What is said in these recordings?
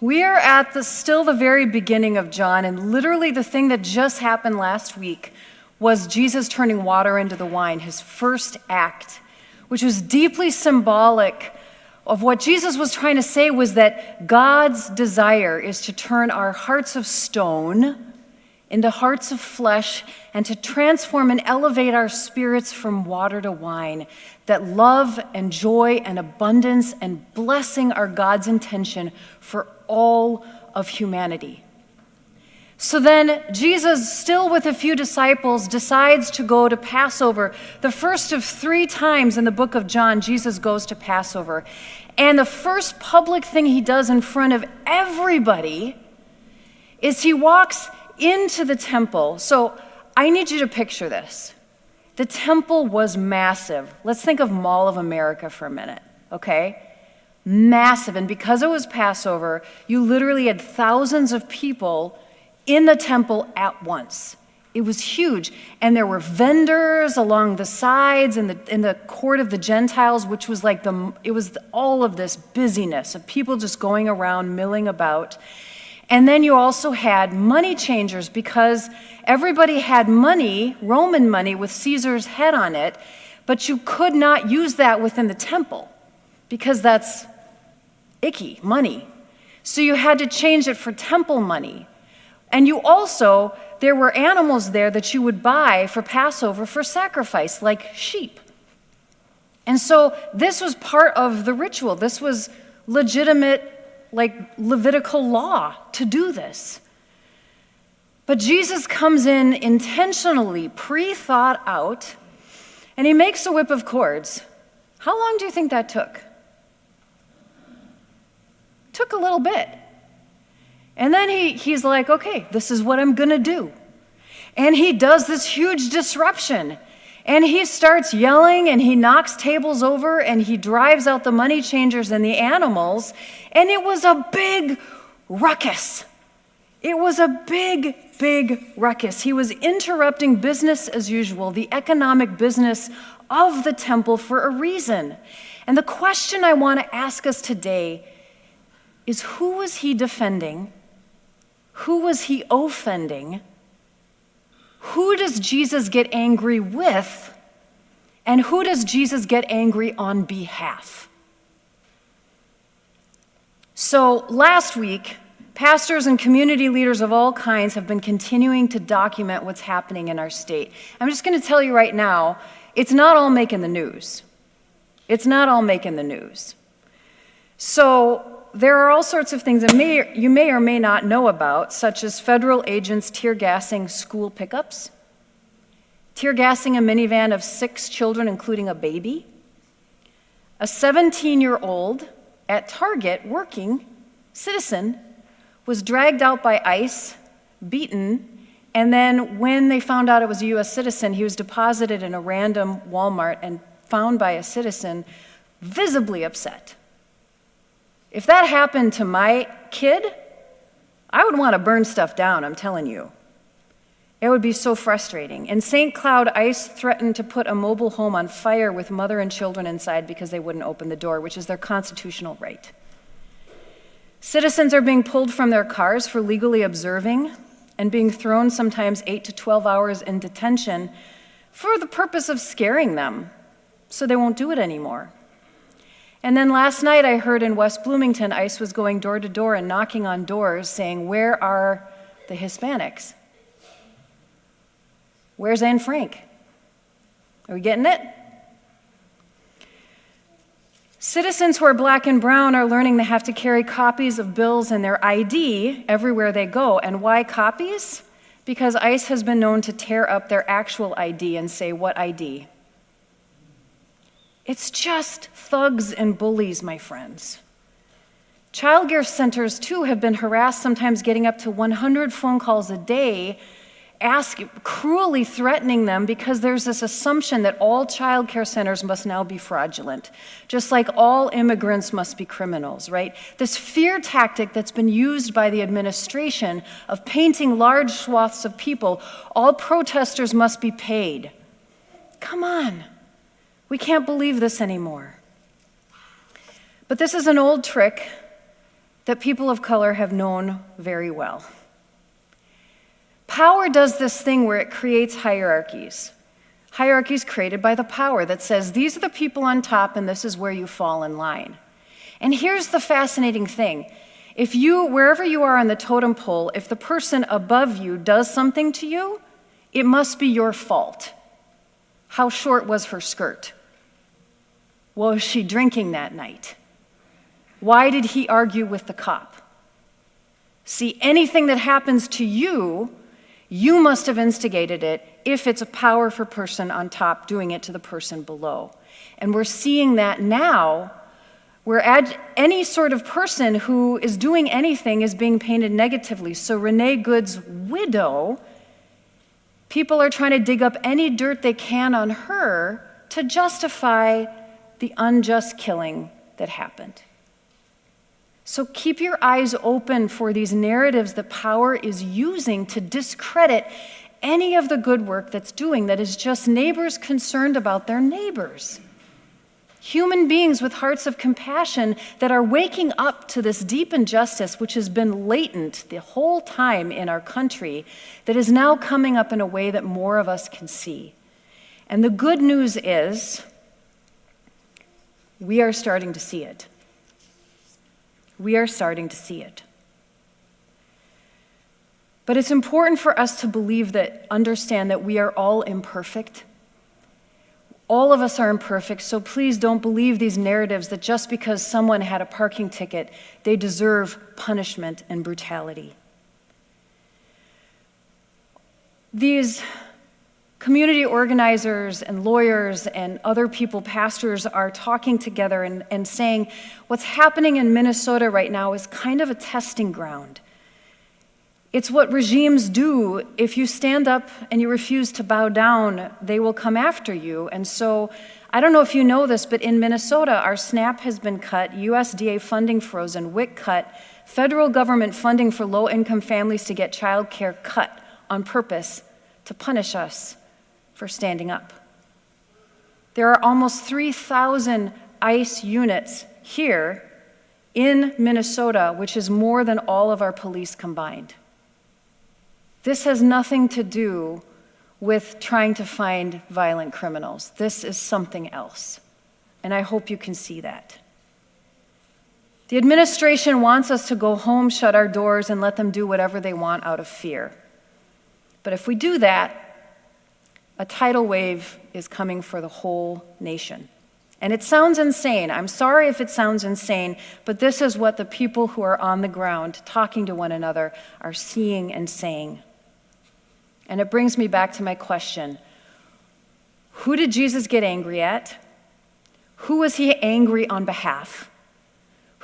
We are at still the very beginning of John, and literally the thing that just happened last week was Jesus turning water into the wine, his first act, which was deeply symbolic of what Jesus was trying to say was that God's desire is to turn our hearts of stone into hearts of flesh and to transform and elevate our spirits from water to wine, that love and joy and abundance and blessing are God's intention for all of humanity. So then Jesus, still with a few disciples, decides to go to Passover. The first of 3 times in the book of John, Jesus goes to Passover. And the first public thing he does in front of everybody is he walks into the temple. So I need you to picture this. The temple was massive. Let's think of Mall of America for a minute, okay? Massive. And because it was Passover, you literally had thousands of people in the temple at once. It was huge. And there were vendors along the sides in the court of the Gentiles, which was like all of this busyness of people just going around, milling about. And then you also had money changers because everybody had money, Roman money with Caesar's head on it, but you could not use that within the temple because that's icky money. So you had to change it for temple money. And there were animals there that you would buy for Passover for sacrifice, like sheep. And so this was part of the ritual. This was legitimate, like Levitical law to do this. But Jesus comes in intentionally, pre-thought out, and he makes a whip of cords. How long do you think that took? Took a little bit. And then he's like, okay, this is what I'm gonna do. And he does this huge disruption. And he starts yelling and he knocks tables over and he drives out the money changers and the animals. And it was a big ruckus. It was a big, big ruckus. He was interrupting business as usual, the economic business of the temple for a reason. And the question I want to ask us today is, who was he defending? Who was he offending? Who does Jesus get angry with? And who does Jesus get angry on behalf? So last week, pastors and community leaders of all kinds have been continuing to document what's happening in our state. I'm just going to tell you right now, it's not all making the news. It's not all making the news. So there are all sorts of things that you may or may not know about, such as federal agents tear gassing school pickups, tear gassing a minivan of 6 children, including a baby. A 17-year-old at Target working citizen was dragged out by ICE, beaten, and then when they found out it was a U.S. citizen, he was deposited in a random Walmart and found by a citizen visibly upset. If that happened to my kid, I would want to burn stuff down, I'm telling you. It would be so frustrating. In St. Cloud, ICE threatened to put a mobile home on fire with mother and children inside because they wouldn't open the door, which is their constitutional right. Citizens are being pulled from their cars for legally observing and being thrown sometimes 8 to 12 hours in detention for the purpose of scaring them so they won't do it anymore. And then last night I heard in West Bloomington, ICE was going door to door and knocking on doors saying, where are the Hispanics? Where's Anne Frank? Are we getting it? Citizens who are black and brown are learning they have to carry copies of bills and their ID everywhere they go. And why copies? Because ICE has been known to tear up their actual ID and say, what ID? It's just thugs and bullies, my friends. Child care centers, too, have been harassed, sometimes getting up to 100 phone calls a day, cruelly threatening them because there's this assumption that all child care centers must now be fraudulent, just like all immigrants must be criminals, right? This fear tactic that's been used by the administration of painting large swaths of people, all protesters must be paid. Come on. We can't believe this anymore. But this is an old trick that people of color have known very well. Power does this thing where it creates hierarchies. Hierarchies created by the power that says, these are the people on top and this is where you fall in line. And here's the fascinating thing. If you, wherever you are on the totem pole, if the person above you does something to you, it must be your fault. How short was her skirt? Was she drinking that night? Why did he argue with the cop? See, anything that happens to you, you must have instigated it if it's a powerful person on top doing it to the person below. And we're seeing that now, where any sort of person who is doing anything is being painted negatively. So Renee Good's widow, people are trying to dig up any dirt they can on her to justify the unjust killing that happened. So keep your eyes open for these narratives that power is using to discredit any of the good work that's doing, that is just neighbors concerned about their neighbors. Human beings with hearts of compassion that are waking up to this deep injustice, which has been latent the whole time in our country, that is now coming up in a way that more of us can see. And the good news is, we are starting to see it. We are starting to see it. But it's important for us to understand that we are all imperfect. All of us are imperfect, so please don't believe these narratives that just because someone had a parking ticket, they deserve punishment and brutality. These community organizers and lawyers and other people, pastors, are talking together and saying what's happening in Minnesota right now is kind of a testing ground. It's what regimes do. If you stand up and you refuse to bow down, they will come after you. And so, I don't know if you know this, but in Minnesota, our SNAP has been cut, USDA funding frozen, WIC cut, federal government funding for low-income families to get child care cut on purpose to punish us for standing up. There are almost 3,000 ICE units here in Minnesota, which is more than all of our police combined. This has nothing to do with trying to find violent criminals. This is something else, and I hope you can see that. The administration wants us to go home, shut our doors, and let them do whatever they want out of fear. But if we do that, a tidal wave is coming for the whole nation. And it sounds insane. I'm sorry if it sounds insane, but this is what the people who are on the ground talking to one another are seeing and saying. And it brings me back to my question. Who did Jesus get angry at? Who was he angry on behalf?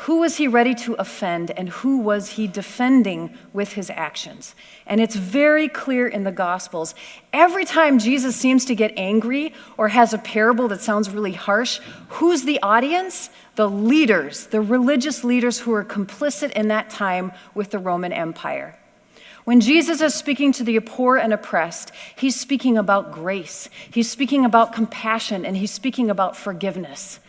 Who was he ready to offend, and who was he defending with his actions? And it's very clear in the Gospels. Every time Jesus seems to get angry or has a parable that sounds really harsh, who's the audience? The leaders, the religious leaders who are complicit in that time with the Roman Empire. When Jesus is speaking to the poor and oppressed, he's speaking about grace, he's speaking about compassion, and he's speaking about forgiveness.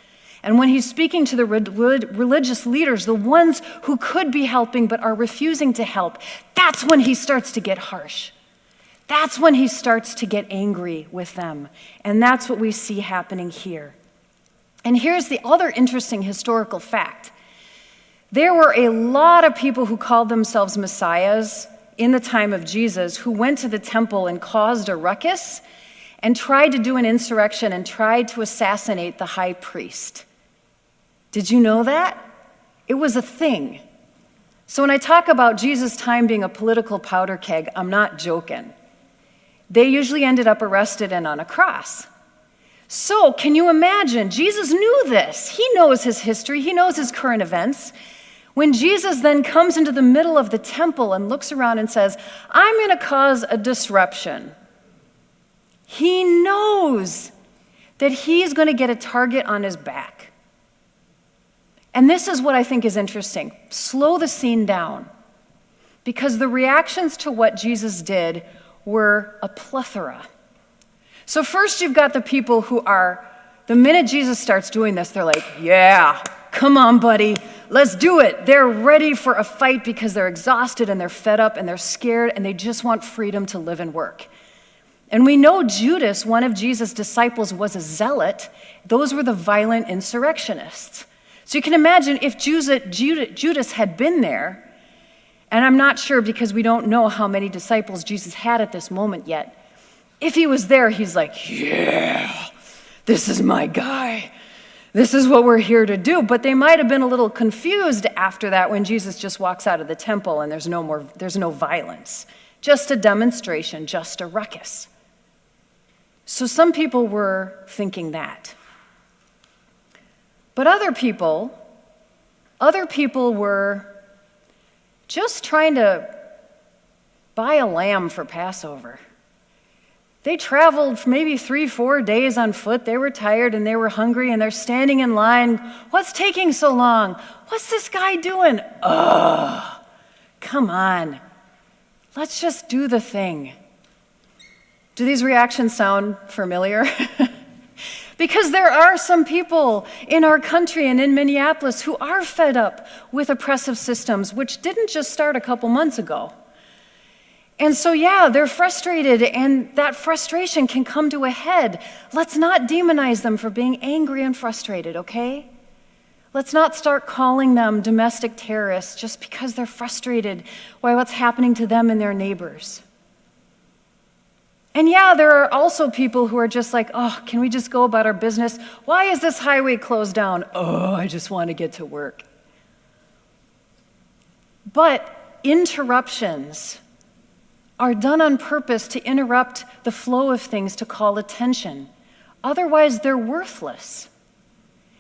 And when he's speaking to the religious leaders, the ones who could be helping but are refusing to help, that's when he starts to get harsh. That's when he starts to get angry with them. And that's what we see happening here. And here's the other interesting historical fact. There were a lot of people who called themselves messiahs in the time of Jesus who went to the temple and caused a ruckus and tried to do an insurrection and tried to assassinate the high priest. Did you know that? It was a thing. So when I talk about Jesus' time being a political powder keg, I'm not joking. They usually ended up arrested and on a cross. So can you imagine? Jesus knew this. He knows his history. He knows his current events. When Jesus then comes into the middle of the temple and looks around and says, I'm going to cause a disruption, he knows that he's going to get a target on his back. And this is what I think is interesting. Slow the scene down, because the reactions to what Jesus did were a plethora. So first you've got the people who are, the minute Jesus starts doing this, they're like, yeah, come on, buddy, let's do it. They're ready for a fight because they're exhausted and they're fed up and they're scared and they just want freedom to live and work. And we know Judas, one of Jesus' disciples, was a zealot. Those were the violent insurrectionists. So you can imagine if Judas had been there, and I'm not sure because we don't know how many disciples Jesus had at this moment yet. If he was there, he's like, yeah, this is my guy. This is what we're here to do. But they might have been a little confused after that when Jesus just walks out of the temple and there's no violence. Just a demonstration, just a ruckus. So some people were thinking that. But other people were just trying to buy a lamb for Passover. They traveled maybe 3-4 days on foot. They were tired and they were hungry and they're standing in line. What's taking so long? What's this guy doing? Ugh, come on. Let's just do the thing. Do these reactions sound familiar? Because there are some people in our country and in Minneapolis who are fed up with oppressive systems, which didn't just start a couple months ago. And so, yeah, they're frustrated, and that frustration can come to a head. Let's not demonize them for being angry and frustrated, okay? Let's not start calling them domestic terrorists just because they're frustrated by what's happening to them and their neighbors. And yeah, there are also people who are just like, oh, can we just go about our business? Why is this highway closed down? Oh, I just want to get to work. But interruptions are done on purpose to interrupt the flow of things, to call attention. Otherwise, they're worthless.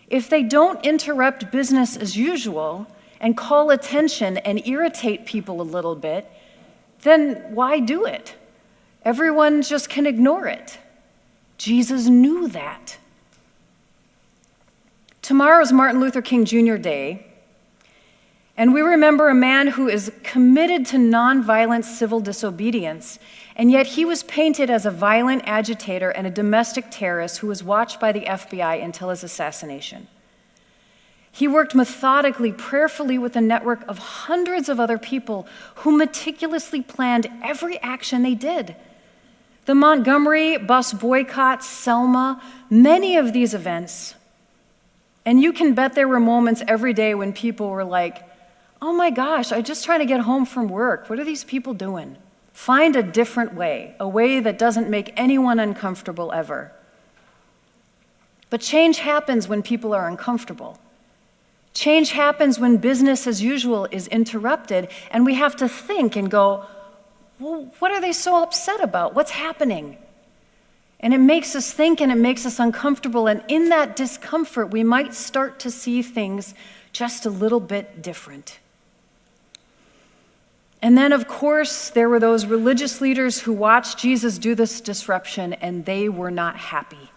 If they don't interrupt business as usual and call attention and irritate people a little bit, then why do it? Everyone just can ignore it. Jesus knew that. Tomorrow's Martin Luther King Jr. Day, and we remember a man who is committed to nonviolent civil disobedience, and yet he was painted as a violent agitator and a domestic terrorist who was watched by the FBI until his assassination. He worked methodically, prayerfully with a network of hundreds of other people who meticulously planned every action they did. The Montgomery bus boycott, Selma, many of these events. And you can bet there were moments every day when people were like, oh my gosh, I'm just trying to get home from work. What are these people doing? Find a different way, a way that doesn't make anyone uncomfortable ever. But change happens when people are uncomfortable. Change happens when business as usual is interrupted, and we have to think and go, well, what are they so upset about? What's happening? And it makes us think and it makes us uncomfortable, and in that discomfort, we might start to see things just a little bit different. And then, of course, there were those religious leaders who watched Jesus do this disruption, and they were not happy.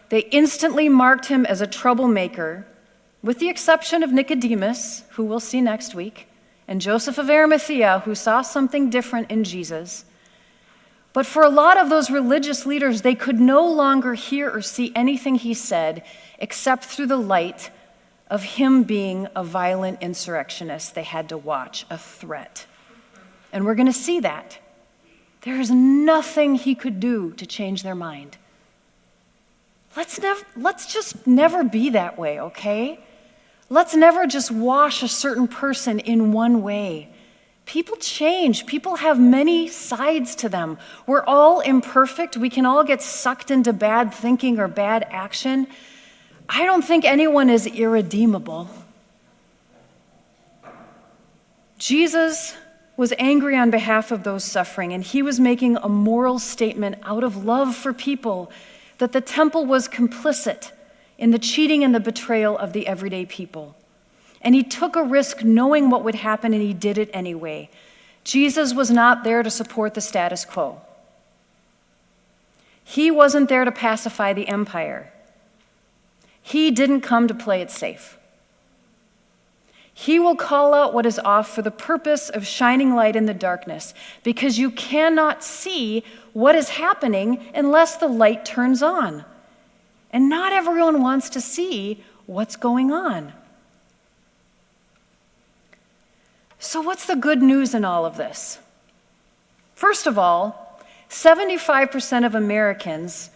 They instantly marked him as a troublemaker, with the exception of Nicodemus, who we'll see next week, and Joseph of Arimathea, who saw something different in Jesus. But for a lot of those religious leaders, they could no longer hear or see anything he said except through the light of him being a violent insurrectionist they had to watch, a threat. And we're going to see that. There is nothing he could do to change their mind. Let's just never be that way, okay? Let's never just wash a certain person in one way. People change. People have many sides to them. We're all imperfect. We can all get sucked into bad thinking or bad action. I don't think anyone is irredeemable. Jesus was angry on behalf of those suffering, and he was making a moral statement out of love for people that the temple was complicit in the cheating and the betrayal of the everyday people. And he took a risk knowing what would happen, and he did it anyway. Jesus was not there to support the status quo. He wasn't there to pacify the empire. He didn't come to play it safe. He will call out what is off for the purpose of shining light in the darkness, because you cannot see what is happening unless the light turns on. And not everyone wants to see what's going on. So what's the good news in all of this? First of all, 75% of Americans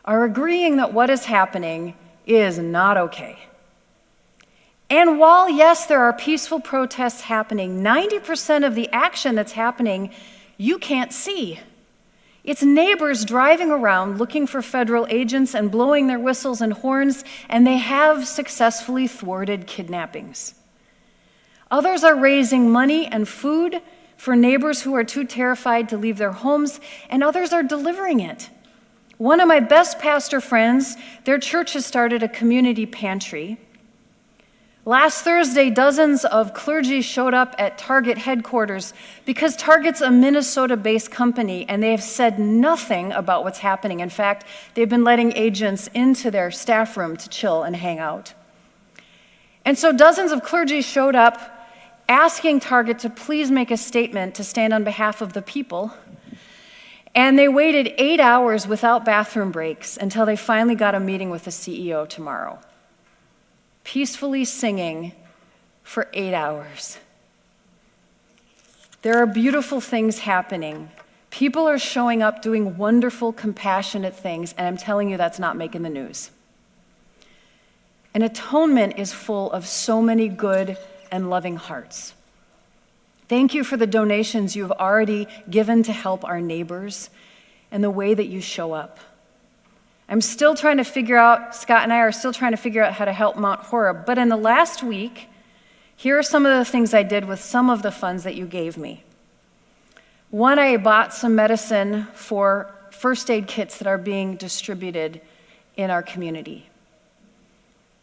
are agreeing that what is happening is not okay. And while, yes, there are peaceful protests happening, 90% of the action that's happening you can't see. It's neighbors driving around looking for federal agents and blowing their whistles and horns, and they have successfully thwarted kidnappings. Others are raising money and food for neighbors who are too terrified to leave their homes, and others are delivering it. One of my best pastor friends, their church has started a community pantry. Last Thursday, dozens of clergy showed up at Target headquarters because Target's a Minnesota-based company, and they have said nothing about what's happening. In fact, they've been letting agents into their staff room to chill and hang out. And so dozens of clergy showed up asking Target to please make a statement to stand on behalf of the people. And they waited 8 hours without bathroom breaks until they finally got a meeting with the CEO tomorrow. Peacefully singing for 8 hours. There are beautiful things happening. People are showing up doing wonderful, compassionate things, and I'm telling you that's not making the news. And atonement is full of so many good and loving hearts. Thank you for the donations you've already given to help our neighbors and the way that you show up. I'm still trying to figure out, Scott and I are still trying to figure out how to help Mount Horeb, but in the last week, here are some of the things I did with some of the funds that you gave me. One, I bought some medicine for first aid kits that are being distributed in our community.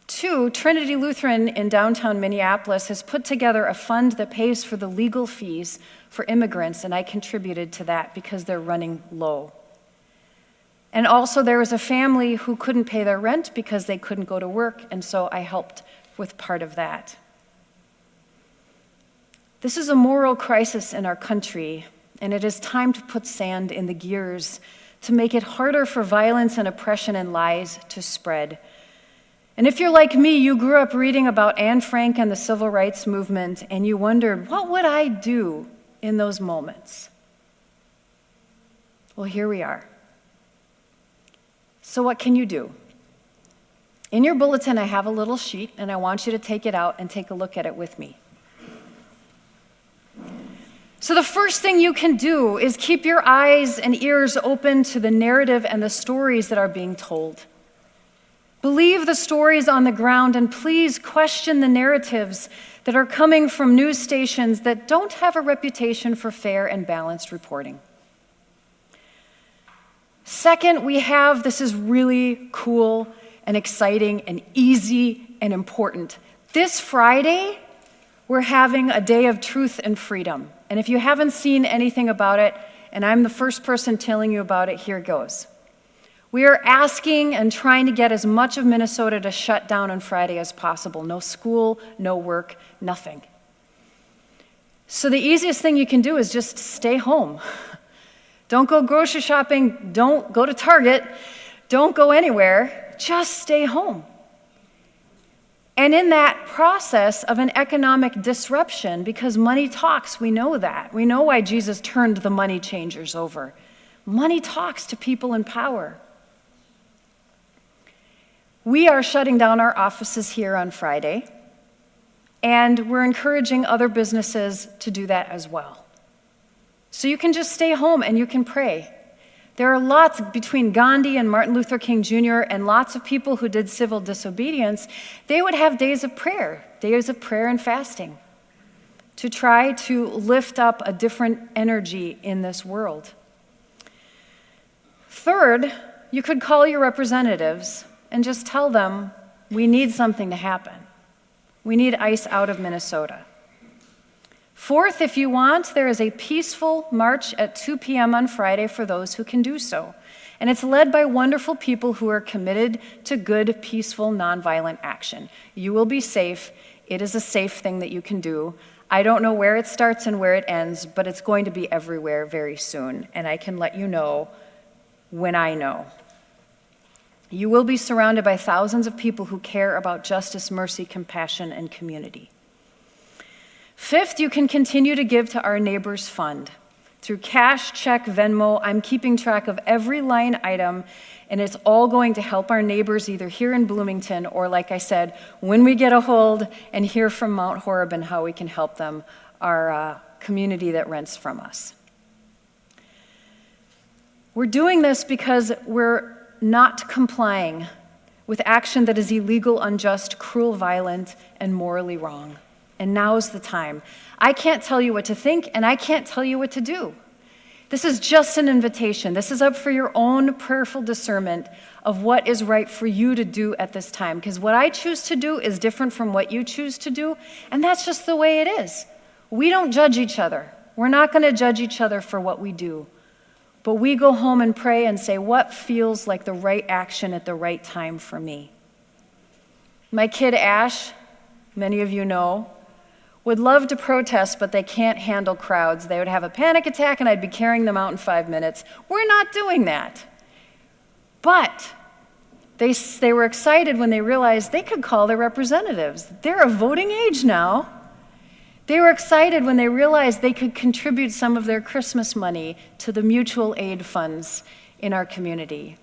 Two, Trinity Lutheran in downtown Minneapolis has put together a fund that pays for the legal fees for immigrants, and I contributed to that because they're running low. And also there was a family who couldn't pay their rent because they couldn't go to work, and so I helped with part of that. This is a moral crisis in our country, and it is time to put sand in the gears to make it harder for violence and oppression and lies to spread. And if you're like me, you grew up reading about Anne Frank and the civil rights movement, and you wondered, what would I do in those moments? Well, here we are. So what can you do? In your bulletin, I have a little sheet, and I want you to take it out and take a look at it with me. So the first thing you can do is keep your eyes and ears open to the narrative and the stories that are being told. Believe the stories on the ground, and please question the narratives that are coming from news stations that don't have a reputation for fair and balanced reporting. Second, this is really cool and exciting and easy and important. This Friday, we're having a day of truth and freedom. And if you haven't seen anything about it, and I'm the first person telling you about it, here goes. We are asking and trying to get as much of Minnesota to shut down on Friday as possible. No school, no work, nothing. So the easiest thing you can do is just stay home. Don't go grocery shopping, don't go to Target, don't go anywhere, just stay home. And in that process of an economic disruption, because money talks, we know that. We know why Jesus turned the money changers over. Money talks to people in power. We are shutting down our offices here on Friday, and we're encouraging other businesses to do that as well. So you can just stay home and you can pray. There are lots between Gandhi and Martin Luther King Jr. and lots of people who did civil disobedience. They would have days of prayer and fasting to try to lift up a different energy in this world. Third, you could call your representatives and just tell them, we need something to happen. We need ICE out of Minnesota. Fourth, if you want, there is a peaceful march at 2 p.m. on Friday for those who can do so. And it's led by wonderful people who are committed to good, peaceful, nonviolent action. You will be safe. It is a safe thing that you can do. I don't know where it starts and where it ends, but it's going to be everywhere very soon. And I can let you know when I know. You will be surrounded by thousands of people who care about justice, mercy, compassion, and community. Fifth, you can continue to give to Our Neighbors Fund. Through cash, check, Venmo, I'm keeping track of every line item, and it's all going to help our neighbors either here in Bloomington or, like I said, when we get a hold and hear from Mount Horeb and how we can help them, our community that rents from us. We're doing this because we're not complying with action that is illegal, unjust, cruel, violent, and morally wrong. And now's the time. I can't tell you what to think, and I can't tell you what to do. This is just an invitation. This is up for your own prayerful discernment of what is right for you to do at this time. Because what I choose to do is different from what you choose to do, and that's just the way it is. We don't judge each other. We're not going to judge each other for what we do. But we go home and pray and say, what feels like the right action at the right time for me? My kid Ash, many of you know, would love to protest, but they can't handle crowds. They would have a panic attack and I'd be carrying them out in 5 minutes. We're not doing that. But they were excited when they realized they could call their representatives. They're of voting age now. They were excited when they realized they could contribute some of their Christmas money to the mutual aid funds in our community.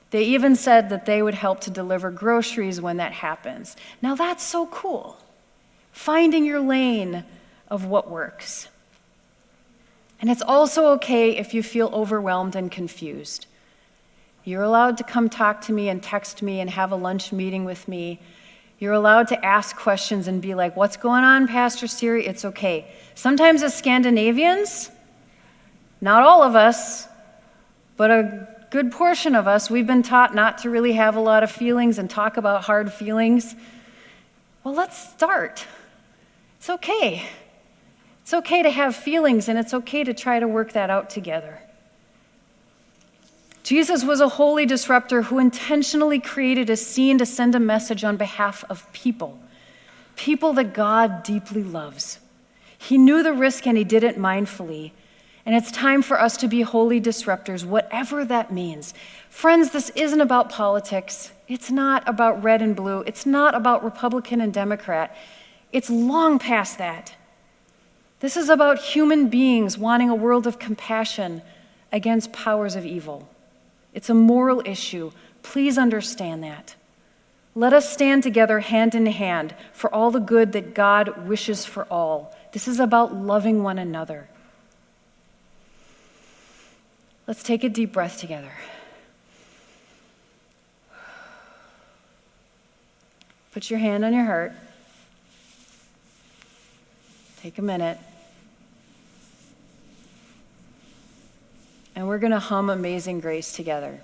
They even said that they would help to deliver groceries when that happens. Now that's so cool. Finding your lane of what works. And it's also okay if you feel overwhelmed and confused. You're allowed to come talk to me and text me and have a lunch meeting with me. You're allowed to ask questions and be like, what's going on, Pastor Siri? It's okay. Sometimes as Scandinavians, not all of us, but a good portion of us, we've been taught not to really have a lot of feelings and talk about hard feelings. Well, let's start. It's okay. It's okay to have feelings, and it's okay to try to work that out together. Jesus was a holy disruptor who intentionally created a scene to send a message on behalf of people that God deeply loves. He knew the risk and he did it mindfully. And it's time for us to be holy disruptors, whatever that means. Friends, this isn't about politics. It's not about red and blue. It's not about Republican and Democrat. It's long past that. This is about human beings wanting a world of compassion against powers of evil. It's a moral issue. Please understand that. Let us stand together hand in hand for all the good that God wishes for all. This is about loving one another. Let's take a deep breath together. Put your hand on your heart. Take a minute. And we're going to hum Amazing Grace together.